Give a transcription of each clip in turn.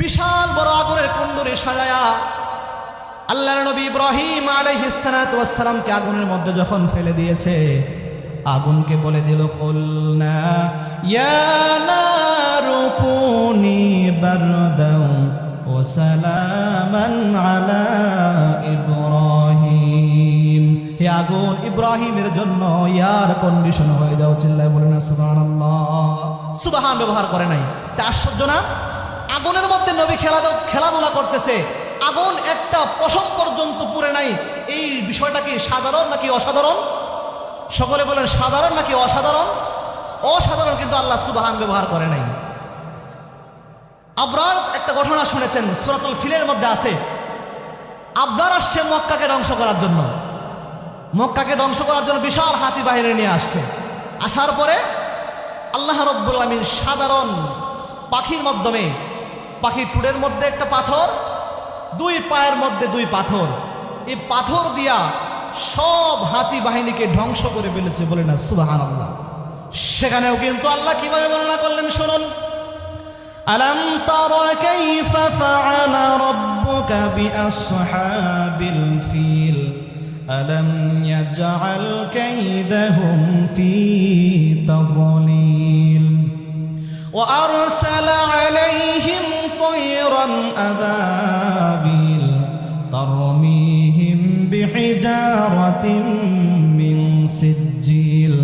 বিশাল বড় আগুনের কুণ্ডরে সাজায়া আল্লাহর নবী ইব্রাহিম আলাইহিস সালাতু ওয়াস সালামকে আগুনের মধ্যে যখন ফেলে দিয়েছে, আগুনকে বলে দিল, কুলনা ইয়া নারু কুনি বারদাও ওয়া সালামান আলা ইব্রাহিম, হে আগুন ইব্রাহিমের জন্য এয়ার কন্ডিশন হয়ে যাও। চিল্লায় বলেন না সুবহানাল্লাহ। সুবহান ব্যবহার করে নাই, তা আশ্চর্য না? আগুনের মধ্যে নবী খেলাধুলা করতেছে, আগুন একটা পশম পর্যন্ত পুড়ে নাই। এই বিষয়টা কি সাধারণ নাকি অসাধারণ? সকলে বলেন সাধারণ নাকি অসাধারণ? অসাধারণ, কিন্তু আল্লাহ সুবহান ব্যবহার করে নাই। আবরার একটা ঘটনা শুনেছেন, সূরাতুল ফিলের মধ্যে আছে। আবরার আসছে মক্কাকে ধ্বংস করার জন্য, মক্কাকে ধ্বংস করার জন্য বিশাল হাতি বাহিনী নিয়ে আসছে। আসার পরে আল্লাহ রাব্বুল আলামিন সাধারণ পাখির মাধ্যমে, পাখির টুডের মধ্যে একটা পাথর, দুই পায়ের মধ্যে দুই পাথর, এই পাথর দিয়া সব হাতি বাহিনীকে ধ্বংস করে ফেলেছে। বলে না সুবহানাল্লাহ। সেখানেও কিন্তু আল্লাহ কিভাবে বর্ণনা করলেন শুনুন। আলাম তারা কাইফা ফাআলা রাব্বুকা বিআসহাবিল ফিল আলাম ইয়াজআল কাইদাহুম ফি তাদলিল ওয়া আরসালা আলাইহিম তায়রান আবাবিল তারমিহিম বিহিজারাতিন মিন সিজ্জিল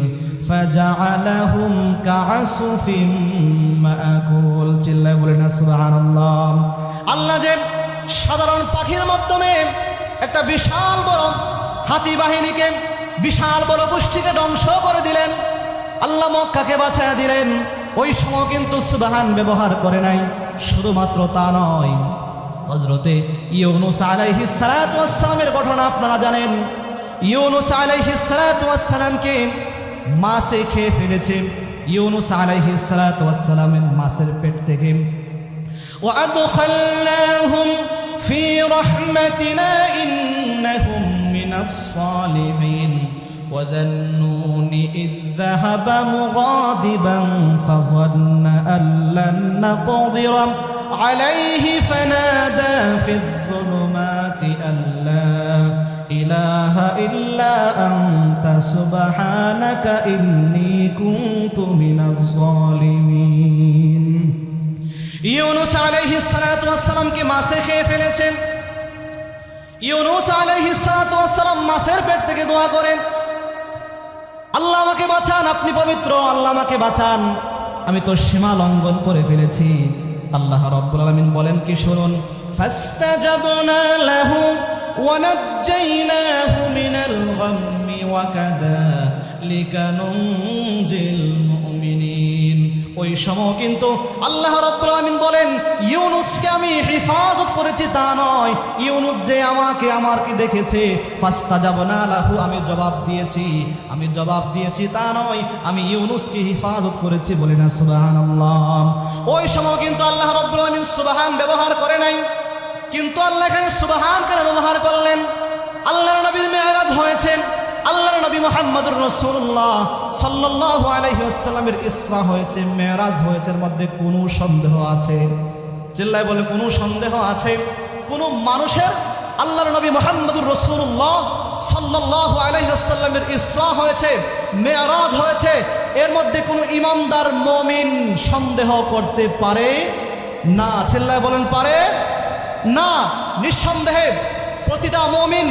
ফাজআলাহুম কাআসফিন মাআকুল। চিল্লায় বলেন না সুবহানাল্লাহ। আল্লাহ যে সাধারণ পাখির মাধ্যমে একটা বিশাল বড় হাতি বাহিনীকে, বিশাল বড় গোষ্ঠীকে ধ্বংস করে দিলেন, আল্লাহ মক্কাকে বাঁচায়া দিলেন, ওই সময় কিন্তু সুবহান ব্যবহার করে নাই। শুধুমাত্র তা নয়, হযরতে ইউনূস আলাইহিস সালাতু ওয়াস সালামের ঘটনা আপনারা জানেন। ইউনূস আলাইহিস সালাতু ওয়াস সালামকে মাছে খেয়ে ফেলেছে। ইউনূস আলাইহিস সালাতু ওয়াস সালামের মাছের পেট থেকে ওয়া আদখালনাহুম ফি রাহমাতিনা ইন্নাহুম মিনাস সালিহিন ওয়া যান্নুনি ইয যাহাবা মুগাদিবান ফাযান্না আল লান নাকদিরা আলাইহি ফানাদা ফিয যুলুমাতি আল্লা ইলাহা ইল্লা আনতা সুবহানাকা ইন্নী কুনতু মিনাজ জালিমিন। ইউনূস আলাইহিস সালাতু ওয়াস সালামকে মাছে খেয়ে ফেলেছেন। ইউনূস আলাইহিস সালাতু ওয়াস সালাম মাছের পেট থেকে দোয়া করেন, আল্লাহ আমাকে বাঁচান, আপনি পবিত্র, আল্লাহ আমাকে বাঁচান, আমি তো সীমা লঙ্ঘন করে ফেলেছি। আল্লাহ রাব্বুল আলামিন বলেন কি শুনুন, ফাস্তাজাবনা লাহু ওয়া নাজ্জাইনাহু মিনাল গাম্মি ওয়া কাযালিকা নুনজিল মুমিনিন। ওই সময় কিন্তু আল্লাহ রাব্বুল আলামিন বলেন, ইউনূসকে আমি হেফাজত করেছি তা নয়, ইউনূস যে আমাকে দেখেছে, ফাস্তাজাবনা লাহু, আমি জবাব দিয়েছি তা নয়, আমি ইউনূসকে হেফাজত করেছি। বলি না সুবহানাল্লাহ। ওই সময় কিন্তু আল্লাহ রাব্বুল আলামিন সুবহান ব্যবহার করে নাই, কিন্তু আল্লাহ এখানে সুবহান কেন ব্যবহার করলেন? আল্লাহর নবীর মেরাজ হয়েছে, আল্লাহর নবী মুহাম্মদুর রাসূলুল্লাহ সাল্লাল্লাহু আলাইহি ওয়াসাল্লামের ইসরা হয়েছে, মেরাজ হয়েছে, এর মধ্যে কোনো সন্দেহ আছে? চিল্লায় বলে কোনো সন্দেহ আছে? কোনো মানুষের আল্লাহর নবী মুহাম্মদুর রাসূলুল্লাহ সাল্লাল্লাহু আলাইহি ওয়াসাল্লামের ইসরা হয়েছে, মেরাজ হয়েছে, এর মধ্যে কোনো ঈমানদার মুমিন সন্দেহ করতে পারে না? চিল্লায় বলেন পারে না? নিঃসন্দেহে প্রতিটা মুমিন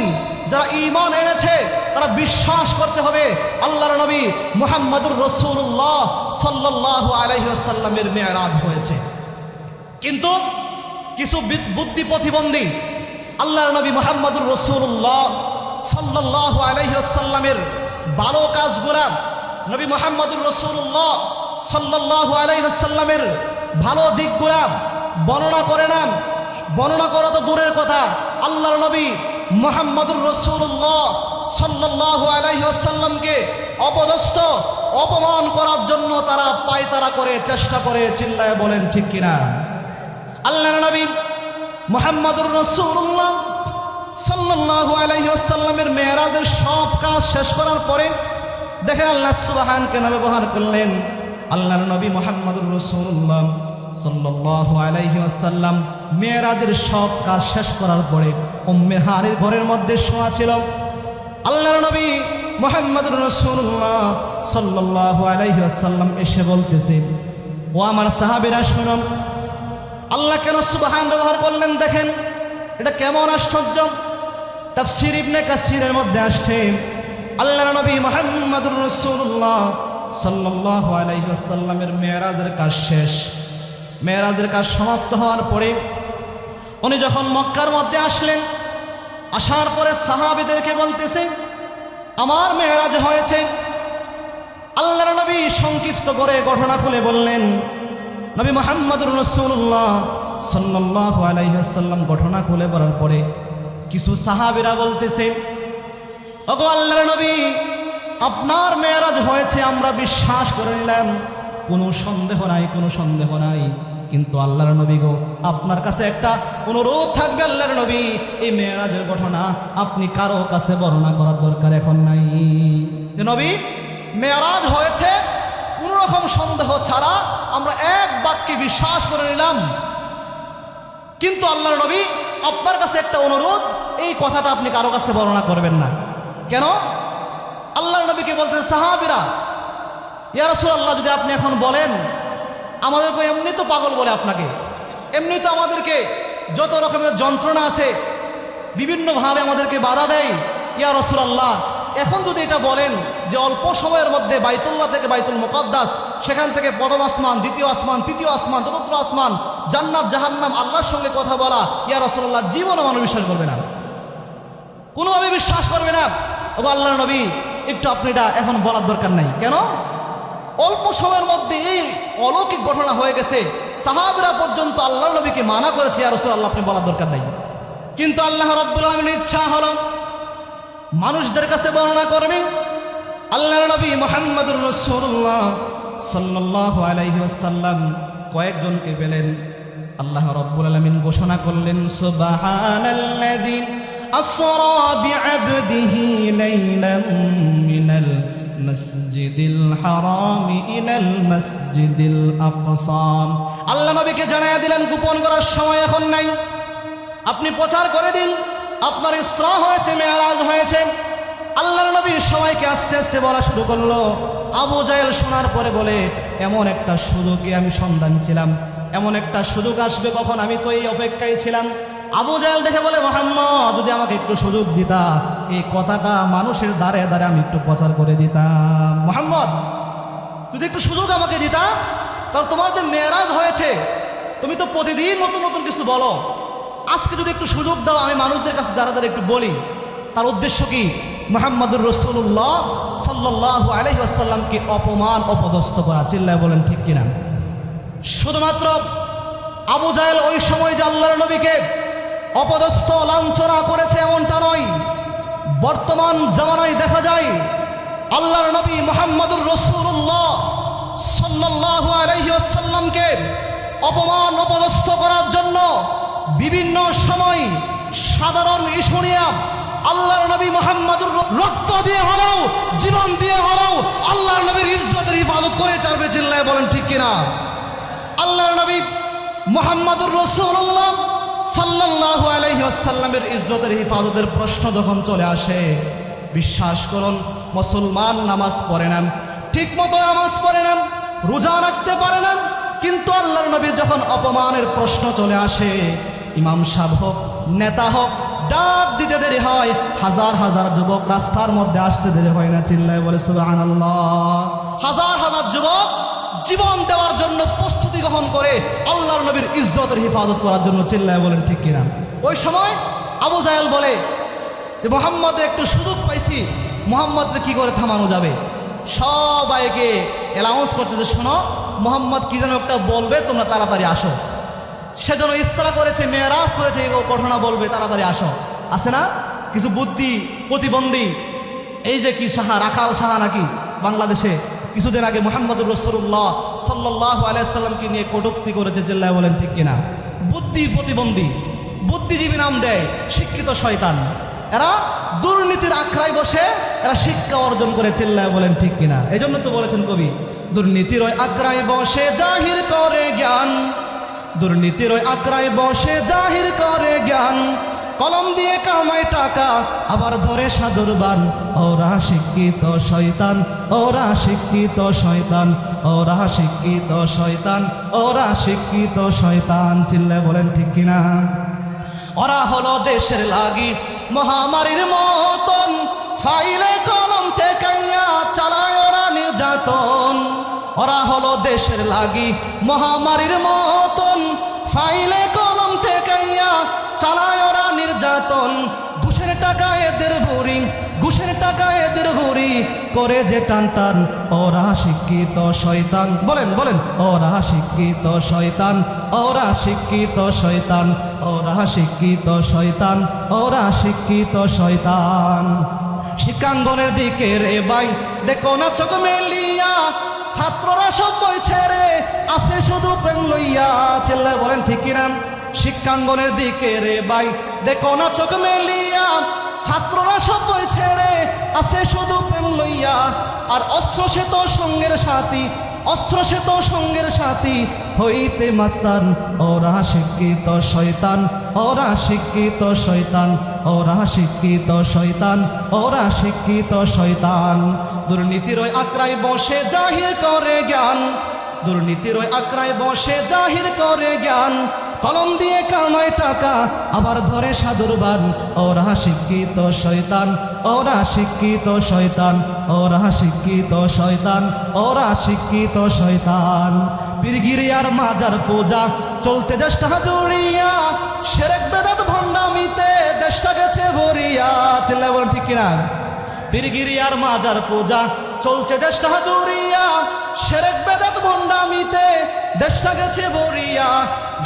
যারা ঈমান এনেছে তারা বিশ্বাস করতে হবে আল্লাহর নবী মুহাম্মদুর রাসূলুল্লাহ সাল্লাল্লাহু আলাইহি ওয়াসাল্লামের মেরাজ হয়েছে। কিন্তু কিছু বুদ্ধি প্রতিবন্ধী আল্লাহর নবী মুহাম্মদুর রাসূলুল্লাহ সাল্লাল্লাহু আলাইহি ওয়াসাল্লামের ভালো কাজগুলা, নবী মুহাম্মদুর রাসূলুল্লাহ সাল্লাল্লাহু আলাইহি ওয়াসাল্লামের ভালো দিকগুলা বর্ণনা করে না। বর্ণনা করা তো দূরের কথা, আল্লাহর নবী মুহাম্মদুর রাসূলুল্লাহ সাল্লাল্লাহু আলাইহি ওয়াসাল্লামকে অপদস্থ অপমান করার জন্য তারা পায়তারা করে চেষ্টা করে। চিল্লায় বলেন ঠিক কিনা? আল্লাহর নবী মুহাম্মদুর রাসূলুল্লাহ সাল্লাল্লাহু আলাইহি ওয়াসাল্লামের মেরাজের সব কাজ শেষ করার পরে দেখেন আল্লাহ সুবহান কেন ব্যবহার করলেন। আল্লাহর নবী মুহাম্মদুর রাসূলুল্লাহ সাল্লাল্লাহু আলাইহি ওয়াসাল্লাম মেরাজের সব কাজ শেষ করার পরে উম্মে হানির ঘরের মধ্যে শোয়া ছিল। আল্লাহর নবী মুহাম্মদুর রাসূলুল্লাহ সাল্লাল্লাহু আলাইহি ওয়াসাল্লাম এসে বলতেছে, ও আমার সাহাবীরা শুনুন, আল্লাহ কেন সুবহান ব্যবহার করলেন দেখেন, এটা কেমন আশ্চর্য। তাফসীর ইবনে কাসিরের মধ্যে আসছে, আল্লাহর নবী মুহাম্মদুর রাসূলুল্লাহ সাল্লাল্লাহু আলাইহি ওয়াসাল্লামের মেরাজের কাজ শেষ। মেরাজের কাজ সমাপ্ত হওয়ার পরে উনি যখন মক্কার মধ্যে আসলেন, আসার পরে সাহাবীদেরকে বলতেছে, আমার মেরাজ হয়েছে। আল্লাহর নবী সংক্ষিপ্ত করে ঘটনা খুলে বললেন। নবী মুহাম্মদুর রাসূলুল্লাহ সাল্লাল্লাহু আলাইহি ওয়াসাল্লাম ঘটনা খুলে বলার পরে কিছু সাহাবীরা বলতেছে, ওগো আল্লাহর নবী, আপনার মেরাজ হয়েছে আমরা বিশ্বাস করে নিলাম, কোনো সন্দেহ নাই, কোনো সন্দেহ নাই। কিন্তু আল্লাহর নবী গো, আপনার কাছে একটা অনুরোধ থাকবে আল্লাহর নবী, এই মেরাজের ঘটনা আপনি কারো কাছে বর্ণনা করার দরকার এখন নাই। যে নবী মেরাজ হয়েছে কোনো রকম সন্দেহ ছাড়া আমরা এক বাক্যে বিশ্বাস করে নিলাম, কিন্তু আল্লাহর নবী আপনার কাছে একটা অনুরোধ, এই কথাটা আপনি কারো কাছে বর্ণনা করবেন না। কেন? আল্লাহর নবীকে বলতে সাহাবীরা, ইয়া রাসূলুল্লাহ, যদি আপনি এখন বলেন, আমাদেরকে এমনি তো পাগল বলে আপনাকে, এমনি তো আমাদেরকে যত রকমের যন্ত্রণা আছে বিভিন্নভাবে আমাদেরকে বাধা দেয়। ইয়া রাসূলুল্লাহ, এখন যদি এটা বলেন যে অল্প সময়ের মধ্যে বাইতুল্লাহ থেকে বাইতুল মুকাদ্দাস, সেখান থেকে প্রথম আসমান, দ্বিতীয় আসমান, তৃতীয় আসমান, চতুর্থ আসমান, জান্নাত জাহান্নাম, আল্লাহর সঙ্গে কথা বলা, ইয়া রাসূলুল্লাহ, জীবনও মানুষ বিশ্বাস করবে না, কোনোভাবে বিশ্বাস করবে না। ও আল্লাহর নবী, একটু আপনি এটা এখন বলার দরকার নাই। কেন? অল্প সময়ের মধ্যে এই অলৌকিক ঘটনা হয়ে গেছে, সাহাবীরা পর্যন্ত আল্লাহর নবীকে মানা করেছে, ইয়া রাসূলুল্লাহ, আপনি বলার দরকার নাই। কিন্তু আল্লাহ রাব্বুল আলামিনের ইচ্ছা হলো মানুষদের কাছে বর্ণনা করবেন। আল্লাহর নবী মুহাম্মদুর রাসূলুল্লাহ সাল্লাল্লাহু আলাইহি ওয়াসাল্লাম কয়েকজনকে পেলেন। আল্লাহ রাব্বুল আলামিন ঘোষণা করলেন, সুবহানাল্লাযী আসরা বিআবদিহি লাইলাম মিনাল মসজিদিল হারাম ইলাল মসজিদিল আকসা। আল্লাহ নবীকে জানায়া দিলেন, গোপন করার সময় এখন নাই, আপনি প্রচার করে দিন, আপনার ইসরা হয়েছে, মেরাজ হয়েছে। আল্লাহর নবী সবাইকে আস্তে আস্তে বলা শুরু করলো। আবু জাহেল শোনার পরে বলে, এমন একটা সুযোগে আমি সন্ধান ছিলাম, এমন একটা সুযোগ আসবে কখন, আমি তো এই অপেক্ষায় ছিলাম। আবু জাহেল দেখে বলে, মুহাম্মদ, যদি আমাকে একটু সুযোগ দিতা, এই কথাটা মানুষের দ্বারে দ্বারে আমি একটু প্রচার করে দিতাম। মুহাম্মদ, যদি একটু সুযোগ আমাকে দিতা, কারণ তোমার যে মেরাজ হয়েছে, তুমি তো প্রতিদিন নতুন নতুন কিছু বলো, আজকে যদি একটু সুযোগ দাও, আমি মানুষদের কাছে দ্বারা দ্বারা একটু বলি। তার উদ্দেশ্য কি? মুহাম্মদুর রাসূলুল্লাহ সাল্লাল্লাহু আলাইহি ওয়াসাল্লামকে অপমান অপদস্থ করা। চিল্লায় বলেন ঠিক কিনা? শুধুমাত্র আবু জাহেল ওই সময় যে আল্লাহর নবীকে অপদস্থ লাঞ্ছনা করেছে এমনটা নয়, বর্তমান জামানায় দেখা যায় আল্লাহর নবী মুহাম্মদুর রাসূলুল্লাহ সাল্লাল্লাহু আলাইহি ওয়াসাল্লামকে অপমান অপদস্থ করার জন্য বিভিন্ন সময় সাধারণ ইস্যু নিয়ে আল্লাহর নবী মুহাম্মদুর রক্ত দিয়ে হলেও, জীবন দিয়ে হলেও আল্লাহর নবীর ইজ্জতের হিফাজত করে চারবে। চিল্লায় বলেন ঠিক কিনা? আল্লাহর নবী মুহাম্মদুর রাসূলুল্লাহ সাল্লাল্লাহু আলাইহি ওয়াসাল্লামের ইজ্জতের হিফাজতের প্রশ্ন যখন চলে আসে, বিশ্বাস করুন, মুসলমান নামাজ পড়ে না, ঠিক মতো নামাজ পড়ে না, রোজা রাখতে পারে না, কিন্তু আল্লাহর নবীর যখন অপমানের প্রশ্ন চলে আসে, ইমাম সাহেব হোক, নেতা হোক, ডাক দিতে দেরি হয়, হাজার হাজার যুবক রাস্তার মধ্যে আসতে দেরি হয় না। চিল্লায় বলে সুবহানাল্লাহ। হাজার হাজার যুবক জীবন দেওয়ার জন্য প্রস্তুতি গ্রহণ করে আল্লাহর নবীর ইজ্জতের হিফাজত করার জন্য। চিল্লায় বলেন ঠিক কিনা? ওই সময় আবু জাহেল বলে যে মুহাম্মদের একটু সুযোগ পাইছি, মুহাম্মদকে কি করে থামানো যাবে? সবাইকে অ্যালাউন্স করতে যে, শোনো, মুহাম্মদ কি যেন একটা বলবে, তোমরা তাড়াতাড়ি আসো। সেজন্য ইসরা করেছে, মেরাজ করেছে, এই ঘটনা বলবে, তাড়াতাড়ি আসো। আছে না কিছু বুদ্ধি প্রতিবন্ধী, এই যে কি সাহা, রাখাল সাহা নাকি বাংলাদেশে কিছুদিন আগে মুহাম্মদুর রাসূলুল্লাহ সাল্লাল্লাহু আলাইহি ওয়াসাল্লামকে নিয়ে কটূক্তি করেছে। চিল্লায় বলেন ঠিক কিনা? বুদ্ধি প্রতিবন্ধী, বুদ্ধিজীবী নাম দেয়, শিক্ষিত শয়তান। এরা দুর্নীতির আখড়ায় বসে এরা শিক্ষা অর্জন করে। চিল্লায় বলেন ঠিক কিনা? এই জন্য তো বলেছেন কবি, দুর্নীতির ওই আখড়ায় বসে জাহির করে জ্ঞান, দুর্নীতির ওই আকড়ায় বসে জাহির করে জ্ঞান, কলম দিয়ে কামায় টাকা আবার ধরে সাদুরবান। ওরা শিক্ষিত শয়তান, ওরা শিক্ষিত শয়তান, ওরা শিক্ষিত শয়তান, ওরা শিক্ষিত শয়তান। চিল্লে বলেন ঠিক কিনা? ওরা হলো দেশের লাগি মহামারীর মতন, ফাইলে কলম ঠেকাইয়া চালায় ওরা নির্যাতন। ওরা হলো দেশের লাগি মহামারীর মতন, ফাইলে কলম ঠেকাইয়া চালায় ওরা নির্যাতন। ঘুষের টাকা এদের ভুরি, ঘুষের টাকা এদের ভুরি করে যে টান টান। ওরা শিক্ষিত শয়তান, বলেন বলেন, ওরা শিক্ষিত শয়তান, ওরা শিক্ষিত শয়তান, ওরা শিক্ষিত শয়তান, ওরা শিক্ষিত শয়তান। শিক্ষাঙ্গনের দিকে রে ভাই দেখো না চোখ মেলিয়া, ছাত্ররা সব বই ছেড়ে আসে শুধু প্রেম লইয়া। ছেলে বলেন ঠিক কিনা? শিক্ষাঙ্গনের দিকে রে ভাই দেখো না চোখ মেলিয়া, ছাত্ররা সব বই ছেড়ে আসে শুধু প্রেম লইয়া। আর অস্ত্র সে তো সঙ্গের সাথী, অস্ত্র সে তো সঙ্গের সাথী হইতে মাস্তান। ওরা শিক্ষিত শয়তান, ওরা শিক্ষিত শয়তান, ওরা শিক্ষিত শয়তান, ওরা শিক্ষিত শয়তান। দুর্নীতির ওই আকড়ায় বসে জাহির করে জ্ঞান, দুর্নীতির ওই আকড়ায় বসে জাহির করে জ্ঞান, কলম দিয়ে কামায় টাকা আবার ধরে সাদুরবান। ওরা শিক্ষিত শয়তান, ওরা শিক্ষিত শয়তান, ওরা শিক্ষিত শয়তান, ওরা শিক্ষিত শয়তান। পীরগিরিয়ার মাজার পূজা চলতে দেশটা জুড়িয়া, শিরক বেদাত ভণ্ডামিতে দেশটা গেছে ভরিয়া। ছেলে বল ঠিক কিনা? পীরগিরিয়ার মাজার পূজা চলছে দেশটা জুড়িয়া, শিরক বেদাত ভণ্ডামিতে দেশটা গেছে ভরিয়া।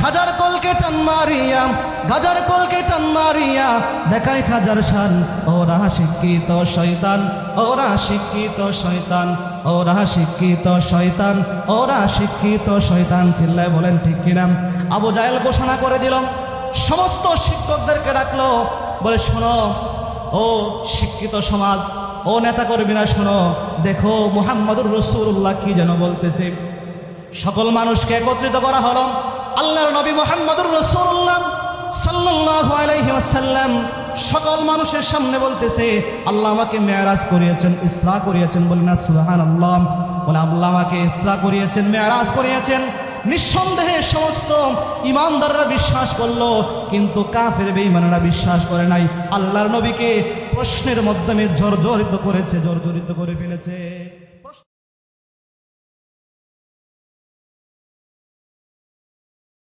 খাজার কলকে টান মারিয়া, গাজার কলকে টান মারিয়া দেখায় খাজার শান। ওরা শিক্ষিত শয়তান, ওরা শিক্ষিত শয়তান, ওরা শিক্ষিত শয়তান, ওরা শিক্ষিত শয়তান। চিল্লায় বলেন ঠিক কিনা? আবু জাহেল ঘোষণা করে দিল, সমস্ত শিক্ষকদেরকে ডাকলো, বলে শোনো ও শিক্ষিত সমাজ, ও নেতা কর্মীরা শোনো, দেখো মুহাম্মদুর রাসূলুল্লাহ কি যেন বলতেছে। সকল মানুষকে একত্রিত করা হলো। আল্লাহর নবী মুহাম্মদুর রাসূলুল্লাহ সাল্লাল্লাহু আলাইহি ওয়াসাল্লাম সকল মানুষের সামনে বলতেছে, আল্লাহ আমাকে মেরাজ করিয়েছেন, ইসরা করিয়েছেন। বলি না সুবহানাল্লাহ? বলে আল্লাহ আমাকে ইসরা করিয়েছেন, মেরাজ করিয়েছেন। নিঃসন্দেহে সমস্ত ইমানদাররা বিশ্বাস করলো, কিন্তু কাফের বেঈমানরা বিশ্বাস করে নাই। আল্লাহর নবীকে প্রশ্নের মাধ্যমে জর্জরিত করেছে, জর্জরিত করে ফেলেছে।